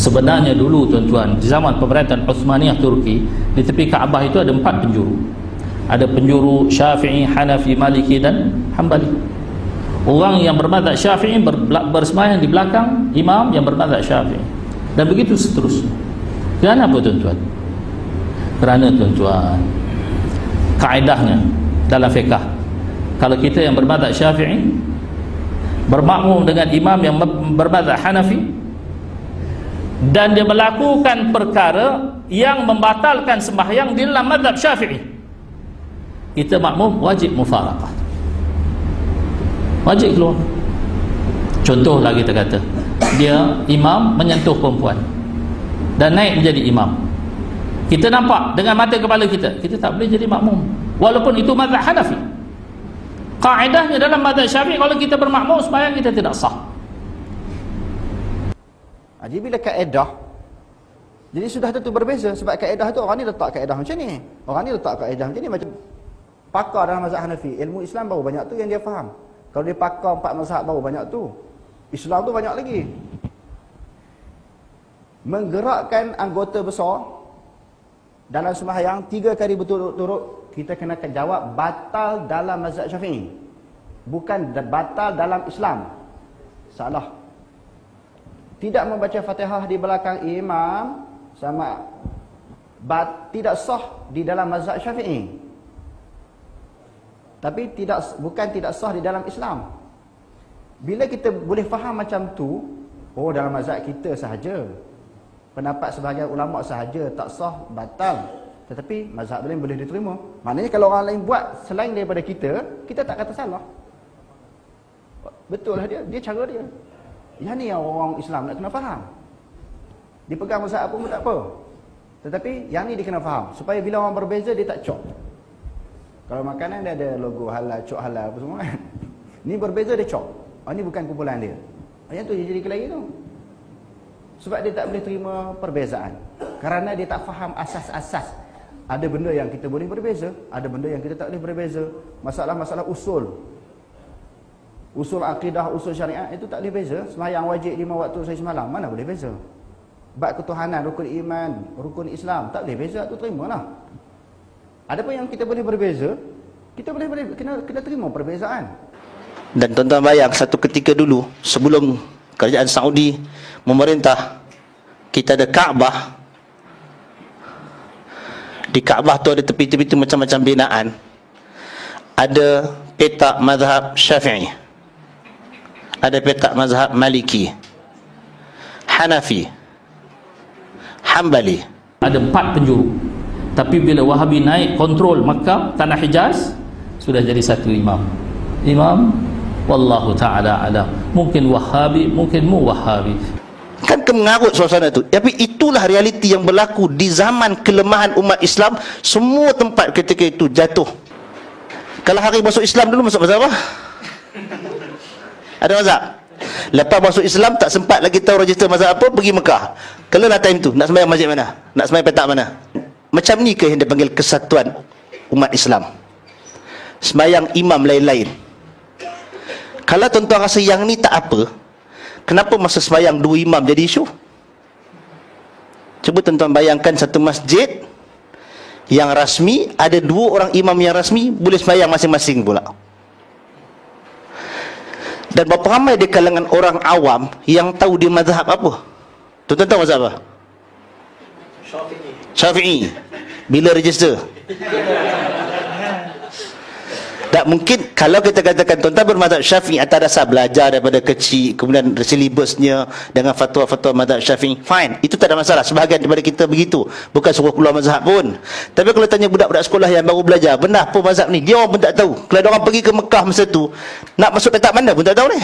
Sebenarnya dulu tuan-tuan, di zaman pemerintahan Uthmaniyah Turki, di tepi Kaabah itu ada 4 penjuru. Ada penjuru Syafi'i, Hanafi, Maliki dan Hambali. Orang yang bermadzhab Syafi'i bersemayam di belakang imam yang bermadzhab Syafi'i, dan begitu seterusnya. Kenapa tuan-tuan? Kerana tuan-tuan, kaedahnya dalam fiqh, kalau kita yang bermadzhab Syafi'i bermakmum dengan imam yang bermadzhab Hanafi dan dia melakukan perkara yang membatalkan sembahyang di dalam mazhab Syafi'i, kita makmum wajib mufaraqah, wajib keluar. Contohlah kita kata dia imam menyentuh perempuan dan naik menjadi imam, kita nampak dengan mata kepala kita, kita tak boleh jadi makmum walaupun itu mazhab Hanafi. Kaedahnya dalam mazhab Syafi'i, kalau kita bermakmum sembahyang kita tidak sah. Jadi bila kaedah, jadi sudah tentu berbeza. Sebab kaedah tu orang ni letak kaedah macam ni, orang ni letak kaedah macam ni. Macam pakar dalam mazhab Hanafi, ilmu Islam baru banyak tu yang dia faham. Kalau dia pakar 4 mazhab baru banyak tu, Islam tu banyak lagi. Menggerakkan anggota besar dalam sembahyang 3 kali berturut-turut, kita kena jawab batal dalam mazhab Syafi'i, bukan batal dalam Islam. Salah. Tidak membaca Fatihah di belakang imam sama tidak sah di dalam mazhab Syafi'i. Tapi bukan tidak sah di dalam Islam. Bila kita boleh faham macam tu, oh dalam mazhab kita sahaja, pendapat sebahagian ulama sahaja tak sah, batal, tetapi mazhab lain boleh diterima. Maknanya kalau orang lain buat selain daripada kita tak kata salah. Betul lah dia cara dia. Yang ni yang orang Islam nak kena faham. Dipegang mazhab apa pun tak apa, tetapi yang ni dia kena faham, supaya bila orang berbeza dia tak cok. Kalau makanan dia ada logo halal, cok halal apa semua kan. Ni berbeza dia cok. Ni bukan kumpulan dia. Yang tu dia jadi kelahi tu. Sebab dia tak boleh terima perbezaan, kerana dia tak faham asas-asas. Ada benda yang kita boleh berbeza, ada benda yang kita tak boleh berbeza. Masalah-masalah usul akidah, usul syariat, itu tak boleh beza. Sembahyang wajib 5 waktu sehari semalam, mana boleh beza. Bab ketuhanan, rukun iman, rukun Islam, tak boleh beza, tu terimalah. Adapun yang kita boleh berbeza, kita boleh kena terima perbezaan. Dan tuan-tuan bayang, satu ketika dulu sebelum kerajaan Saudi memerintah, kita ada Kaabah. Di Kaabah tu ada tepi-tepi tu macam-macam binaan. Ada petak mazhab Syafi'i, ada petak mazhab Maliki, Hanafi, Hambali. Ada 4 penjuru. Tapi bila Wahabi naik kontrol Makkah, tanah Hijaz, sudah jadi satu imam. Wallahu ta'ala alam. Mungkin Wahabi, mungkin mu Wahabi. Kan kemengarut suasana tu. Tapi itulah realiti yang berlaku di zaman kelemahan umat Islam. Semua tempat ketika itu jatuh. Kalau hari masuk Islam dulu, masuk mazhab apa? Ada mazhab. Lepas masuk Islam tak sempat lagi tahu register mazhab apa, pergi Mekah. Kalau lah time tu, nak sembahyang masjid mana? Nak sembahyang petak mana? Macam ni ke yang dipanggil kesatuan umat Islam? Sembahyang imam lain-lain. Kalau tuan-tuan rasa yang ni tak apa, kenapa masa sembahyang 2 imam jadi isu? Cuba tuan-tuan bayangkan satu masjid yang rasmi, ada 2 orang imam yang rasmi, boleh sembahyang masing-masing pula. Dan berapa ramai di kalangan orang awam yang tahu dia mazhab apa? Tuan-tuan tahu mazhab apa? Syafi'i. Bila register? Tak mungkin. Kalau kita katakan tuan-tuan bermazhab Syafi'i atas dasar belajar daripada kecil, kemudian silibusnya dengan fatwa-fatwa mazhab Syafi'i, fine, itu tak ada masalah. Sebahagian daripada kita begitu, bukan suruh keluar mazhab pun. Tapi kalau tanya budak-budak sekolah yang baru belajar, benar apa mazhab ni, dia orang pun tak tahu. Kalau ada orang pergi ke Mekah masa tu, nak masuk petak mana pun tak tahu ni.